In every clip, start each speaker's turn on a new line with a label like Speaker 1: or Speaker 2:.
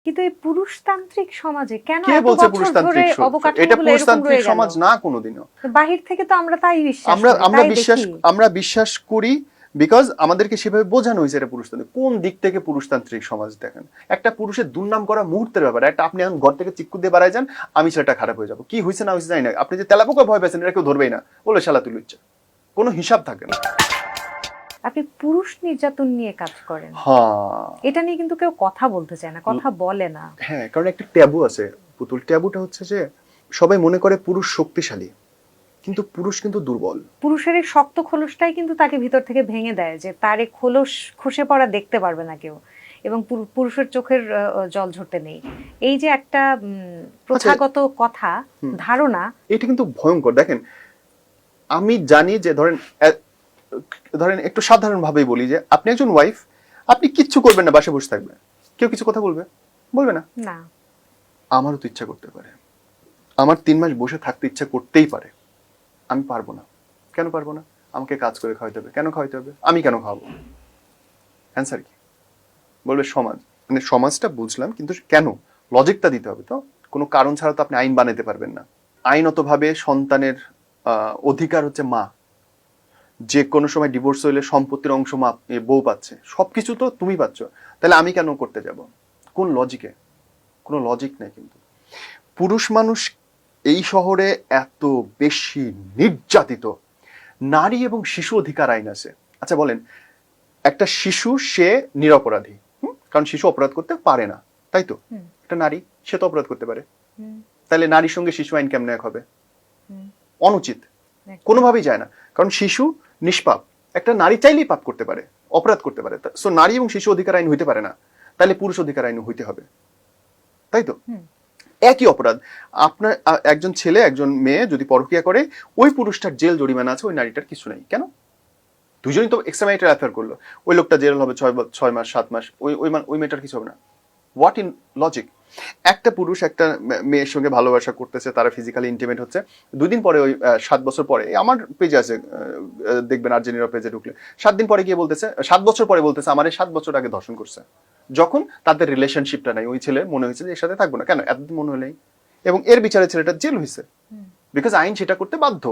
Speaker 1: কিন্তু এই পুরুষতান্ত্রিক সমাজে কেন
Speaker 2: কে
Speaker 1: এত
Speaker 2: বলছে
Speaker 1: বছর ধরে
Speaker 2: পুরুষতান্ত্রিক? এটা
Speaker 1: অবকাঠামোগুলো এরকম
Speaker 2: পুরুষতান্ত্রিক
Speaker 1: রয়ে গেল?
Speaker 2: সমাজ না কোনোদিনও।
Speaker 1: বাহির থেকে তো আমরা তাই বিশ্বাস
Speaker 2: আমরা
Speaker 1: করি,
Speaker 2: আমরা
Speaker 1: তাই
Speaker 2: বিশ্বাস
Speaker 1: দেখি।
Speaker 2: আমরা বিশ্বাস করি বিকজ আমাদেরকে সেভাবে বোঝানো হয়েছে এটা পুরুষতান্ত্রিক। কোন দিক থেকে পুরুষতান্ত্রিক সমাজ দেখেন? একটা পুরুষের দুর্নাম করা মুহূর্তের ব্যাপার। একটা আপনি এখন ঘর থেকে চিক্কু দিয়ে বাড়ায় যান, আমি সেটা খারাপ হয়ে যাবো, কি হয়েছে না হয়েছে জানি না, আপনি যে তেলাপোকা ভয় পেয়েছেন এটা কেউ ধরবেই না, বলে শালা তুই লুচ্চা, কোনো হিসাব থাকে না।
Speaker 1: আপনি পুরুষ নির্যাতন নিয়ে কাজ করেন,
Speaker 2: হ্যাঁ
Speaker 1: এটা নিয়ে কিন্তু কেউ কথা বলতে চায় না, কথা বলে না।
Speaker 2: হ্যাঁ, কারণ একটা ট্যাবু আছে পুতুল। ট্যাবুটা হচ্ছে যে সবাই মনে করে পুরুষ শক্তিশালী, কিন্তু পুরুষ কিন্তু দুর্বল।
Speaker 1: পুরুষের এই শক্ত খোলসটাই কিন্তু তাকে ভিতর থেকে ভেঙে দেয়, যে তার এই খোলস খসে পড়া দেখতে পারবে না কেউ, এবং পুরুষের চোখের জল ঝরতে নেই। এই যে একটা প্রথাগত কথা, ধারণা,
Speaker 2: এটা কিন্তু ভয়ঙ্কর। দেখেন, আমি জানি যে ধরেন একটু সাধারণ ভাবেই বলি যে আপনি একজন ওয়াইফ, আপনি কিচ্ছু করবেন না, বাসায় বসে থাকবেন, কেউ কিছু কথা বলবে? বলবে না।
Speaker 1: না,
Speaker 2: আমারও তো ইচ্ছা করতে পারে, আমার 3 মাস বসে থাকতে ইচ্ছা করতেই পারে, আমি পারবো না। কেন পারবো না? আমাকে কাজ করে খাওয়াতে হবে। কেন খাওয়াতে হবে? আমি কেন খাওয়াবো? অ্যান্সার কি? বলবে সমাজ। মানে সমাজটা বুঝলাম, কিন্তু কেন? লজিকটা দিতে হবে। তো কোনো কারণ ছাড়া তো আপনি আইন বানাতে পারবেন না। আইনতভাবে সন্তানের অধিকার হচ্ছে মা, যে কোনো সময় ডিভোর্স হইলে সম্পত্তির অংশ মা বউ পাচ্ছে, সবকিছু তো তুমি পাচ্ছ, তাহলে আমি কেন করতে যাব? কোন লজিকে? কোনো লজিক নেই। কিন্তু পুরুষ মানুষ এই শহরে এত বেশি নির্যাতিত। নারী এবং শিশু অধিকার আইন আছে। আচ্ছা বলেন, একটা শিশু সে নিরপরাধী, কারণ শিশু অপরাধ করতে পারে না, তাই তো? একটা নারী, সে তো অপরাধ করতে পারে। তাহলে নারীর সঙ্গে শিশু আইন কেমন এক হবে? অনুচিত, কোনোভাবেই যায় না। কারণ শিশু নিষ্পাপ, একটা নারী চাইলেই পাপ করতে পারে, অপরাধ করতে পারে। সো নারী এবং শিশু অধিকার আইন হইতে পারে না, তাহলে পুরুষ অধিকার আইন হইতে হবে, তাই তো? একই অপরাধ। আপনার একজন ছেলে একজন মেয়ে যদি পরকীয়া করে, ওই পুরুষটার জেল জরিমানা আছে, ওই নারীটার কিছু নাই। কেন? দুজনই তো এক্সট্রাম্যারিটাল অ্যাফেয়ার করলো, ওই লোকটা জেল হবে 6 মাস 7 মাস, ওই মেয়েটার কিছু হবে না। What in logic? একটা পুরুষ একটা মেয়ের সঙ্গে ভালোবাসা করতেছে, তারা ফিজিক্যালি ইন্টিমেট হচ্ছে, 2 দিন পরে, ওই 7 বছর পরে, আমার পেজে আছে দেখবেন, আর্জেন্টিনার পেজে ঢুকলে 7 দিন পরে গিয়ে বলতেছে, 7 বছর পরে বলতেছে আমার 7 বছর আগে ধর্ষণ করছে। যখন তাদের রিলেশনশিপটা নাই, ওই ছেলে মনে হয়েছে যে এর সাথে থাকবো না। কেন? এতদিন মনে হলেই, এবং এর বিচারে ছেলেটা জেল হয়েছে, বিকজ আইন সেটা করতে বাধ্য।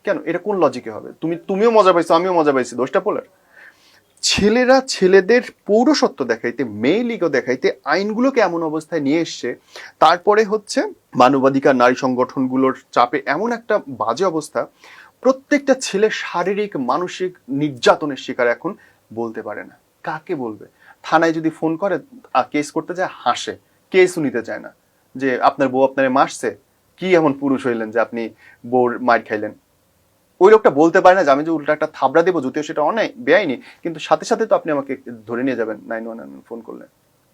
Speaker 2: কেন? এটা কোন লজিকে হবে? তুমিও মজা পাইছো, আমিও মজা পাইছি, দোষটা পোলার। ছেলেরা ছেলেদের পৌরসত্ব দেখাইতে, মেয়ে লীগও দেখাইতে আইনগুলোকে এমন অবস্থায় নিয়ে এসছে, তারপরে হচ্ছে মানবাধিকার নারী সংগঠনগুলোর চাপে এমন একটা বাজে অবস্থা, প্রত্যেকটা ছেলে শারীরিক মানসিক নির্যাতনের শিকার এখন, বলতে পারে না। কাকে বলবে? থানায় যদি ফোন করে কেস করতে যায়, হাসে, কেসও নিতে চায় না, যে আপনার বউ আপনারে মারছে, কি এমন পুরুষ হইলেন যে আপনি বউর মার খাইলেন? ওই লোকটা বলতে পারে না যে আমি যে উল্টা একটা থাবড়া দেবো, যদিও সেটা অনেক বেআইনি, কিন্তু সাথে সাথে তো আপনি আমাকে ধরে নিয়ে যাবেন 911 ফোন করলে।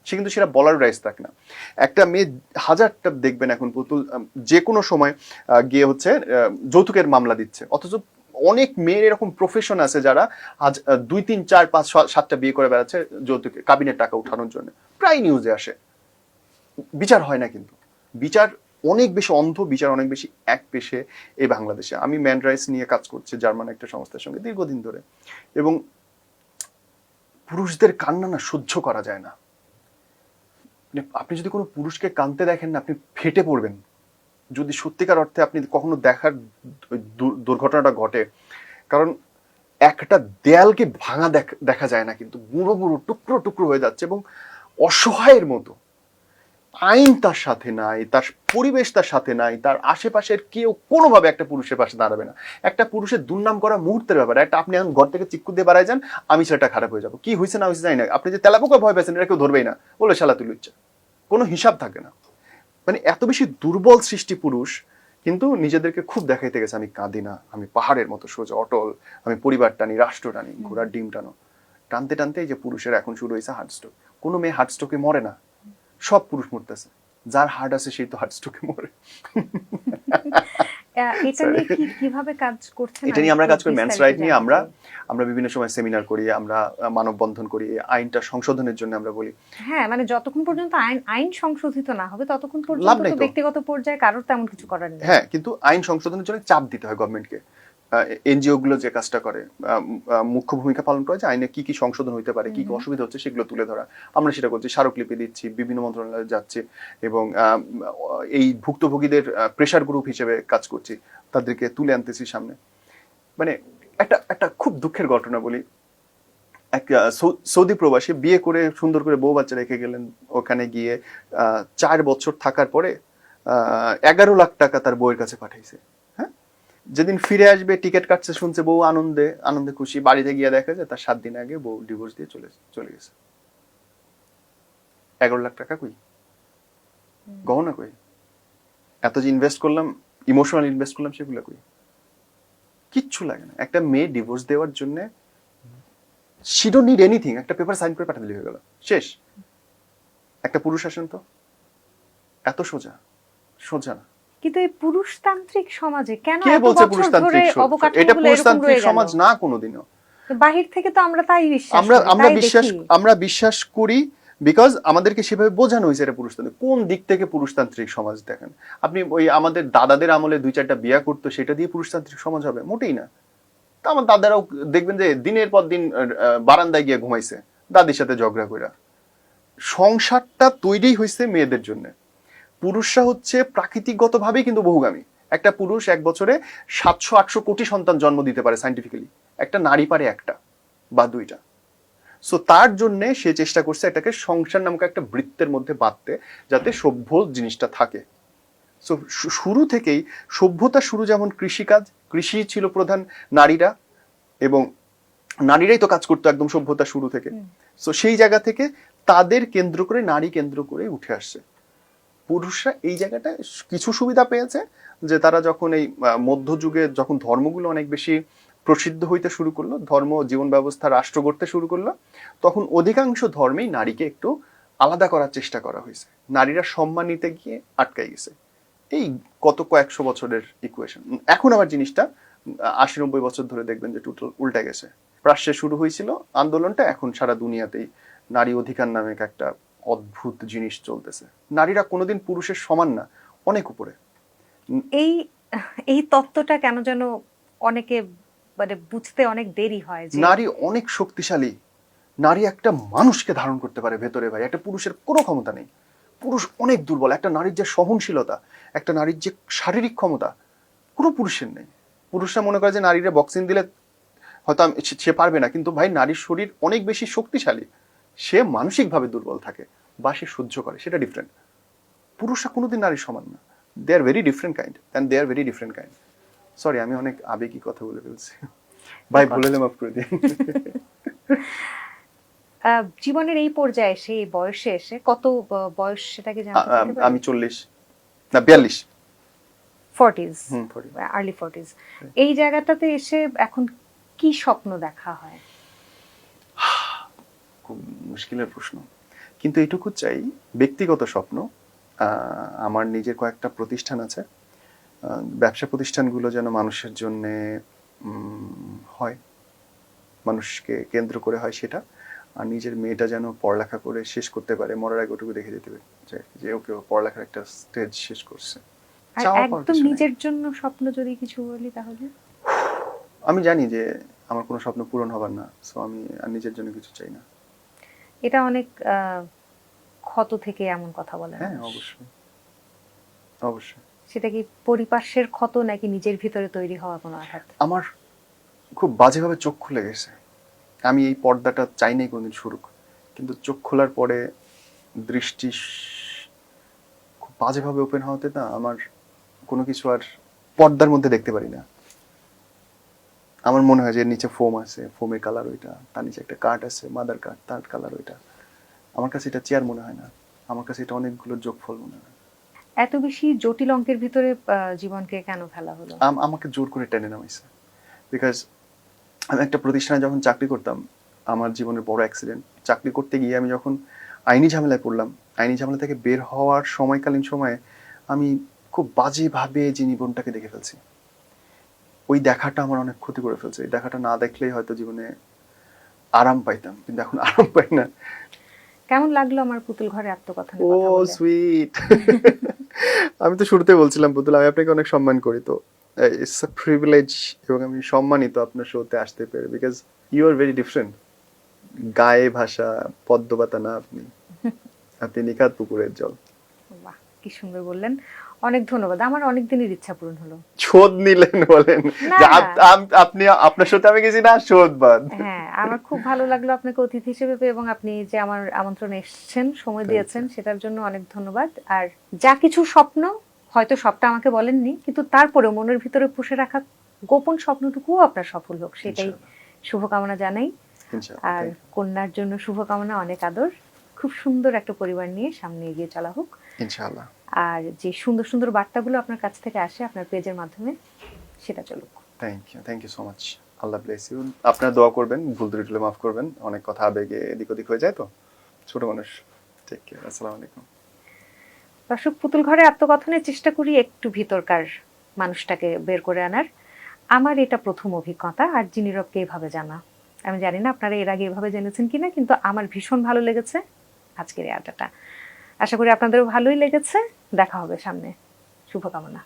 Speaker 2: সে কিন্তু সেটা বলার রাইটস থাকে না। একটা মেয়ে হাজারটা দেখবেন এখন পুতুল যে কোনো সময় গিয়ে হচ্ছে যৌতুকের মামলা দিচ্ছে, অথচ অনেক মেয়ের এরকম প্রফেশন আছে যারা আজ 2 3 4 5 7টা বিয়ে করে বেড়াচ্ছে যৌতুকে, কাবিনের টাকা উঠানোর জন্য। প্রায় নিউজে আসে। বিচার হয় না, কিন্তু বিচার অনেক বেশি অন্ধ, বিচার অনেক বেশি এক পেশে এই বাংলাদেশে। আমি ম্যান রাইটস নিয়ে কাজ করছি জার্মান একটা সংস্থার সঙ্গে দীর্ঘদিন ধরে, এবং পুরুষদের কান্না না সহ্য করা যায় না। আপনি যদি কোনো পুরুষকে কাঁদতে দেখেন না, আপনি ফেটে পড়বেন, যদি সত্যিকার অর্থে আপনি কখনো দেখার দুর্ঘটনাটা ঘটে। কারণ একটা দেয়ালকে ভাঙা দেখা যায় না, কিন্তু গুঁড়ো গুঁড়ো টুকরো টুকরো হয়ে যাচ্ছে, এবং অসহায়ের মতো। আইন তার সাথে নাই, তার পরিবেশ তার সাথে নাই, তার আশেপাশের কেউ কোনোভাবে একটা পুরুষের পাশে দাঁড়াবে না। একটা পুরুষের দুর্নাম করা মুহূর্তের ব্যাপার। একটা আপনি এখন ঘর থেকে চিক্কু দিয়ে বাড়ায় যান, আমি সেটা খারাপ হয়ে যাবো, কি হয়েছে না হয়েছে জানি না, আপনি যে তেলাপোকা ভয় পেয়েছেন এটা কেউ ধরবেই না, বলে শালা তুই লুচ্চা, কোনো হিসাব থাকে না। মানে এত বেশি দুর্বল সৃষ্টি পুরুষ, কিন্তু নিজেদেরকে খুব দেখাইতে গেছে আমি কাঁদি না, আমি পাহাড়ের মতো সোজা অটল, আমি পরিবার টানি, রাষ্ট্র টানি, ঘোড়ার ডিম টানো। টানতে টানতে এই যে পুরুষের এখন শুরু হয়েছে হার্টস্ট্রোক। কোনো মেয়ে হার্টস্ট্রোকে মরে না, সব পুরুষ মরতেছে। যার হার্ট আছে সেই তো হার্টস্ট্রোকে মরে।
Speaker 1: এটা নিয়ে কিভাবে কাজ করছেন?
Speaker 2: এটা নিয়ে আমরা কাজ করি, মেন্স রাইট নিয়ে আমরা বিভিন্ন সময় সেমিনার করি, আমরা মানববন্ধন করি, আইনটা সংশোধনের জন্য আমরা বলি।
Speaker 1: হ্যাঁ, মানে যতক্ষণ পর্যন্ত আইন সংশোধিত না হবে ততক্ষণ পর্যন্ত তো ব্যক্তিগত পর্যায়ে কারোর তেমন কিছু করার নেই।
Speaker 2: হ্যাঁ, কিন্তু আইন সংশোধনের জন্য চাপ দিতে হয় গভর্নমেন্টকে। এনজিও গুলো যে কাজটা করে, মুখ্য ভূমিকা পালন করে যে আইনে কি কি সংশোধন হইতে পারে, কি কি অসুবিধা হচ্ছে সেগুলো তুলে ধরা, আমরা সেটা করছি, স্মারকলিপি দিচ্ছি, বিভিন্ন মন্ত্রণালয়ে যাচ্ছে এবং এই ভুক্তভোগীদের প্রেশার গ্রুপ হিসেবে কাজ করছি, তাদেরকে তুলে আনতেছি সামনে। মানে একটা একটা খুব দুঃখের ঘটনা বলি। এক সৌদি প্রবাসী বিয়ে করে সুন্দর করে বউ বাচ্চা রেখে গেলেন, ওখানে গিয়ে 4 বছর থাকার পরে 11 লাখ টাকা তার বউয়ের কাছে পাঠাইছে। হ্যাঁ, যেদিন ফিরে আসবে টিকিট কাটছে, শুনছে বউ আনন্দে আনন্দে খুশি, বাড়িতে গিয়ে দেখা যায় তার 7 দিন আগে বউ ডিভোর্স দিয়ে চলে গেছে। 11 লাখ টাকা কই, গহনা কই, এত যে ইনভেস্ট করলাম, ইমোশনাল ইনভেস্ট করলাম, সেগুলো কই, কিচ্ছু লাগে না। একটা মেয়ে ডিভোর্স দেওয়ার জন্য she don't need anything, একটা পেপার সাইন করে পাঠিয়ে দিলে হয়ে গেল, শেষ। একটা পুরুষ আসেন তো, এত সোজা সোজা না।
Speaker 1: কিন্তু এই পুরুষতান্ত্রিক সমাজে কেন
Speaker 2: কে
Speaker 1: এত
Speaker 2: বলছে
Speaker 1: বছর
Speaker 2: পুরুষতান্ত্রিক?
Speaker 1: ধরে অবকাঠামোগুলো
Speaker 2: এটা
Speaker 1: এরকম
Speaker 2: পুরুষতান্ত্রিক
Speaker 1: রয়ে গেল?
Speaker 2: সমাজ না কোনোদিনও।
Speaker 1: বাহির থেকে তো আমরা তাই বিশ্বাস
Speaker 2: আমরা
Speaker 1: করি,
Speaker 2: আমরা
Speaker 1: তাই
Speaker 2: বিশ্বাস
Speaker 1: দেখি।
Speaker 2: আমরা বিশ্বাস করি বিকজ আমাদেরকে সেভাবে বোঝানো হয়েছে এটা পুরুষতান্ত্রিক। কোন দিক থেকে পুরুষতান্ত্রিক সমাজ দেখেন আপনি? ওই আমাদের দাদাদের আমলে 2-4টা বিয়া করতো, সেটা দিয়ে পুরুষতান্ত্রিক সমাজ হবে? মোটেই না। তা আমার দাদারাও দেখবেন যে দিনের পর দিন বারান্দায় গিয়ে ঘুমাইছে দাদির সাথে ঝগড়া কইরা। সংসারটা তৈরি হয়েছে মেয়েদের জন্য। পুরুষরা হচ্ছে প্রাকৃতিকগতভাবেই কিন্তু বহুগামী। একটা পুরুষ এক বছরে 700-800 কোটি সন্তান জন্ম দিতে পারে সাইন্টিফিক্যালি, একটা নারী পারে একটা বা 2টা। সো তার জন্য সে চেষ্টা করছে এটাকে সংসার নামক একটা বৃত্তের মধ্যে বাঁধতে, যাতে সভ্য জিনিসটা থাকে। সো শুরু থেকেই সভ্যতা শুরু যেমন কৃষিকাজ, কৃষি ছিল প্রধান, নারীরা, এবং নারীরাই তো কাজ করতো একদম সভ্যতা শুরু থেকে। সো সেই জায়গা থেকে তাদের কেন্দ্র করে, নারী কেন্দ্র করে উঠে আসছে। পুরুষরা এই জায়গাটা কিছু সুবিধা পেয়েছে যে তারা যখন এই মধ্যযুগে যখন ধর্মগুলো অনেক বেশি প্রসিদ্ধ হইতে শুরু করলো, ধর্ম জীবন ব্যবস্থা রাষ্ট্র গড়তে শুরু করলো, তখন অধিকাংশ ধর্মেই নারীকে একটু আলাদা করার চেষ্টা করা হয়েছে। নারীরা সম্মান নিতে গিয়ে আটকাই গেছে। এই কত কয়েকশো বছরের ইকুয়েশন। এখন আবার জিনিসটা 80-90 বছর ধরে দেখবেন যে টোটাল উল্টে গেছে। প্রাচ্যে শুরু হয়েছিল আন্দোলনটা, এখন সারা দুনিয়াতেই নারী অধিকার নামে একটা অদ্ভুত জিনিস চলতেছে। নারীরা কোনোদিন পুরুষের সমান না, অনেক উপরে।
Speaker 1: এই এই তত্ত্বটা কেন যেন অনেকে মানে বুঝতে অনেক দেরি হয় যে
Speaker 2: নারী অনেক শক্তিশালী। নারী একটা মানুষকে ধারণ করতে পারে ভেতরে, ভাই। একটা পুরুষের কোনো ক্ষমতা নেই। পুরুষ অনেক দুর্বল। একটা নারীর যে সহনশীলতা, একটা নারীর যে শারীরিক ক্ষমতা, কোনো পুরুষের নেই। পুরুষরা মনে করে যে নারীরা বক্সিং দিলে হয়তো সে পারবে না, কিন্তু ভাই নারীর শরীর অনেক বেশি শক্তিশালী। সে মানসিকভাবে দুর্বল থাকে বা সে সহ্য করে, সেটা ডিফারেন্ট। পুরুষরা কোনোদিন নারীর সমান না। They are very different kind, and they are very different kind. Sorry, আমি অনেক আবেগী কথা বলে ফেলছি ভাই, ভুলে মাফ করে দিন।
Speaker 1: জীবনের এই পর্যায়ে এসে, এই বয়সে এসে, কত বয়স সেটাকে জানতে চাইতে পারি?
Speaker 2: আমি 42
Speaker 1: 40s,
Speaker 2: 40
Speaker 1: আর্লি 40s। এই জায়গাটাতে এসে এখন কি স্বপ্ন দেখা হয়?
Speaker 2: খুব মুশকিলের প্রশ্ন, কিন্তু এটুকু চাই, ব্যক্তিগত স্বপ্ন। আমার নিজের কয়েকটা প্রতিষ্ঠান আছে, ব্যবসা প্রতিষ্ঠানগুলো যেন মানুষের জন্য হয়, মানুষকে কেন্দ্র করে হয় সেটা। আর নিজের মেয়েটা যেন পড়ালেখা করে শেষ করতে পারে, মরার আগে ওটুকু দেখে যেতে পারে যে ওকে পড়ালেখার একটা স্টেজ শেষ করছে।
Speaker 1: আর একদম নিজের জন্য স্বপ্ন যদি কিছু বলি তাহলে?
Speaker 2: আমি জানি যে আমার কোনো স্বপ্ন পূরণ হবার না, সো আমি আর নিজের জন্য কিছু চাই না।
Speaker 1: এটা অনেক ক্ষত থেকে এমন কথা বলে।
Speaker 2: হ্যাঁ, অবশ্যই অবশ্যই।
Speaker 1: সেটা কি পরিপার্শ্বের ক্ষত নাকি নিজের ভিতরে তৈরি হওয়া কোনো আঘাত?
Speaker 2: আমার খুব বাজেভাবে চোখ খুলে গেছে। আমি এই পর্দাটা চাই নাই কোনোদিন শুরুক, কিন্তু চোখ খোলার পরে দৃষ্টি খুব বাজেভাবে ওপেন হওয়াতে না, আমার কোনো কিছু আর পর্দার মধ্যে দেখতে পারি না। আমার মনে হয় যে এর নিচে ফোম আছে, ফোমের কালার ওইটা, তার নিচে একটা কাঠ আছে, মাদার কাঠ, তার কালার ওইটা। আমার কাছে এটা চেয়ার মনে হয় না, আমার কাছে এটা অনেকগুলো যোগফল মনে হয়।
Speaker 1: এত বেশি জটিল অঙ্কের ভিতরে জীবনকে কেন ফেলা হলো?
Speaker 2: আমাকে জোর করে টেনে নামাইছে। বিকজ আমি একটা প্রতিষ্ঠানে যখন চাকরি করতাম, আমার জীবনের বড় অ্যাক্সিডেন্ট। চাকরি করতে গিয়ে আমি যখন আইনি ঝামেলায় পড়লাম, আইনি ঝামেলা থেকে বের হওয়ার সময়কালীন সময়ে আমি খুব বাজেভাবে যে জীবনটাকে দেখে ফেলছি। ওই দেখাটা আমার অনেক ক্ষতি করে ফেলছে। এই দেখাটা না দেখলেই হয়তো জীবনে আরাম পাইতাম, কিন্তু এখন আরাম পাই না।
Speaker 1: কেমন লাগলো আমার পুতুল ঘরে আত্মকথনের
Speaker 2: ও
Speaker 1: কথা বলে?
Speaker 2: সুইট। আমি তো শুরুতে বলছিলাম পুতুল, আমি আপনাকে অনেক সম্মান করি। তো ইটস আ প্রিভিলেজ এবং আমি সম্মানিত আপনার শোতে আসতে পেরে, because you are very different. গায়ে ভাষা, পদ্মপাতা না আপনি, আপনি নিখাত পুকুরের জল।
Speaker 1: বাহ, কি সুন্দর বললেন। অনেক ধন্যবাদ, আমার অনেক দিনের ইচ্ছা পূরণ হলো।
Speaker 2: শোধ নিলেন বলেন
Speaker 1: না,
Speaker 2: যে
Speaker 1: না।
Speaker 2: আপনি আপনার সাথে আমি গেছি না, শোধ বাদ।
Speaker 1: হ্যাঁ, আমার খুব ভালো লাগলো আপনাকে অতিথি হিসেবে পেয়ে, এবং আপনি যে আমার আমন্ত্রণে এসেছেন, সময়
Speaker 2: Thank
Speaker 1: দিয়েছেন, সেটার জন্য অনেক ধন্যবাদ। আর যা কিছু স্বপ্ন, হয়তো সবটা আমাকে বলেননি, কিন্তু তারপরেও মনের ভিতরে পুষে রাখা গোপন স্বপ্নটুকুও আপনার সফল হোক, সেটাই শুভকামনা জানাই।
Speaker 2: ইনশাআল্লাহ।
Speaker 1: আর
Speaker 2: Thank you.
Speaker 1: কন্যার জন্য শুভকামনা, অনেক আদর। খুব সুন্দর একটা পরিবার নিয়ে সামনে এগিয়ে চলা হোক।
Speaker 2: ইনশাআল্লাহ।
Speaker 1: আর যে সুন্দর সুন্দর বার্তাগুলো আপনার কাছ থেকে আসে আপনার পেজের মাধ্যমে, সেটা চলুক।
Speaker 2: Thank you so much. Allah bless you. আপনারা দোয়া করবেন, ভুল ত্রুটি হলে মাফ করবেন, অনেক কথা আবেগে এদিক ওদিক হয়ে যায় তো, ছোট মানুষ। Take care. আসসালামু আলাইকুম।
Speaker 1: দর্শক, পুতুল ঘরে আত্মকথনের চেষ্টা করি একটু ভিতরকার মানুষটাকে বের করে আনার। আমার এটা প্রথম অভিজ্ঞতা আরজি নীরবকে এভাবে জানা। আমি জানি না আপনারা এর আগে এভাবে জেনেছেন কিনা, কিন্তু আমার ভীষণ ভালো লেগেছে আজকের এই আড্ডাটা। আশা করি আপনাদেরও ভালোই লেগেছে। দেখা হবে সামনে। শুভকামনা।